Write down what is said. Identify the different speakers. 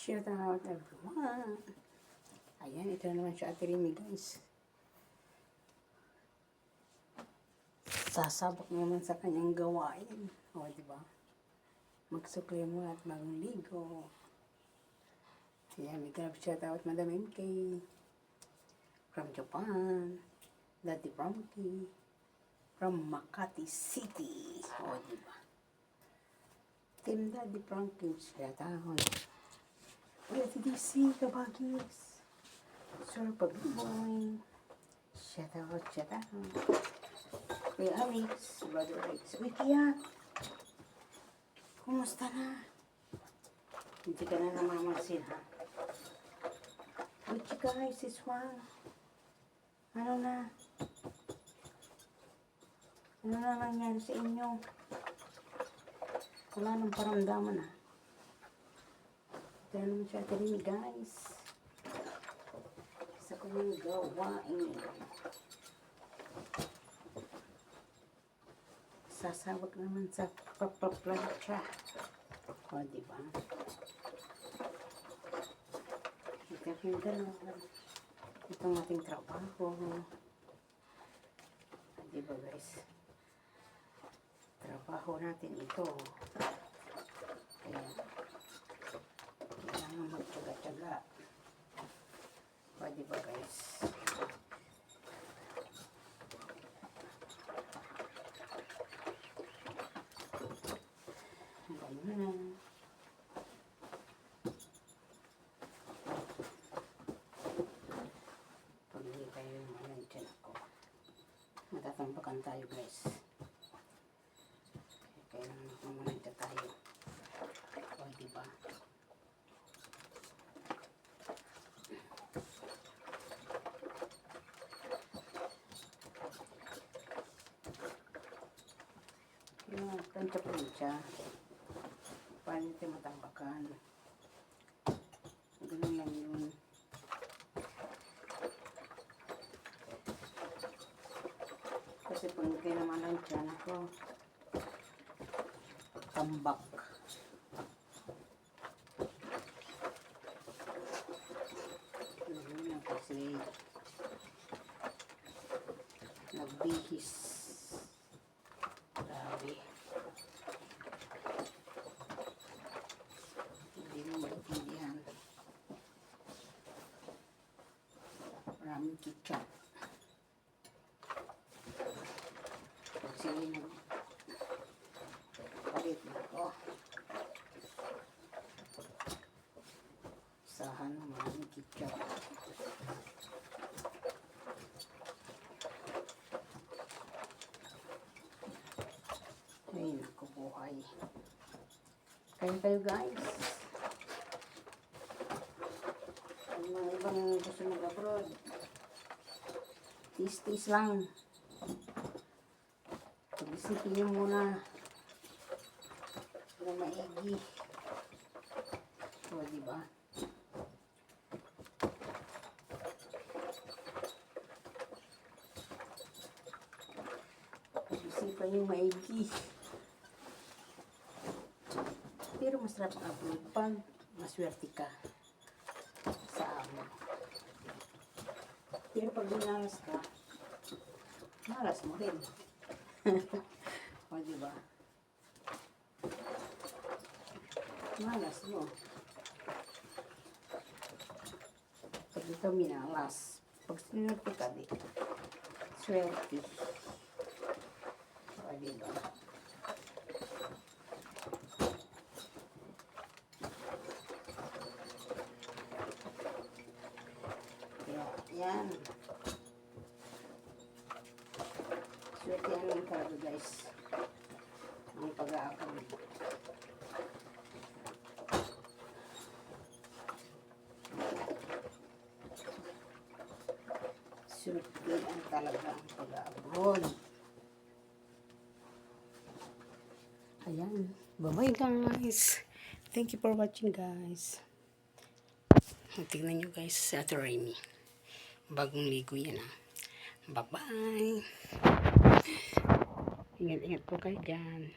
Speaker 1: Shout out everyone. Ayan, ito na naman siya Ate Remy guys. Sasabak naman sa kanyang gawain. O, diba? Magsukli mo at magligo. Ayan, may grab shout out Madam MK. From Japan. Daddy Frankie. From Makati City. O, diba? Team Daddy Frankie shout out. Ulit DC, Kabagis. Sir Pagboy. Shout out, shout out. Kuya Alex, Brother Alex. Uy, Kia. Kumusta na? Hindi ka na namamasin, ha? Uy, guys, this one. Ano na? Ano na nangyari sa inyo? Wala nang paramdaman, ha? Ito na naman siya, Ate Remy, guys. Sa kanyang gawain. Sasawag naman sa papaplansya. O, diba? Ito yung gano'n. Itong ating trabaho. Diba, guys? Trabaho natin ito. Kaya, kailangan magtyaga-tyaga. O, diba, guys? Ganyan. Pag hindi tayo manandyan ako, matatambakan tayo, guys. Kailangan mamanandyan tayo. O, diba? Yung plancha-plancha, paano natin matambakan? Ganun lang yun. Kasi pag kayo naman ang tiyan ako, tambak. Ganun lang kasi nagbihis. Grabe. Hindi mo maintindihan. Maraming ketchup. Sige na. Palit na ako. Sahan na maraming ketchup. Ay, naku buhay. Kayo guys. Ang mga ibang gusto mag-abroad. Tis-tis lang. Pag-isipin nyo muna na maigi. O, diba? Pag-isipan nyo maigi. Pero masarap ang upload pag maswerte ka sa amo. Pero pag minalas ka, malas mo rin. O, diba? Malas mo. Pag ito minalas, pag sinurte ka, di swerte. O, diba? Yan. Swerte yan lang talaga guys. Ang pag-aakam. Swerte yan talaga ang pag-aabron. Ayan. Bye-bye guys. Thank you for watching guys. Tignan nyo guys sa Ate Remy. Bagong ligo yan ha. Bye-bye. Ingat-ingat po kayo dyan.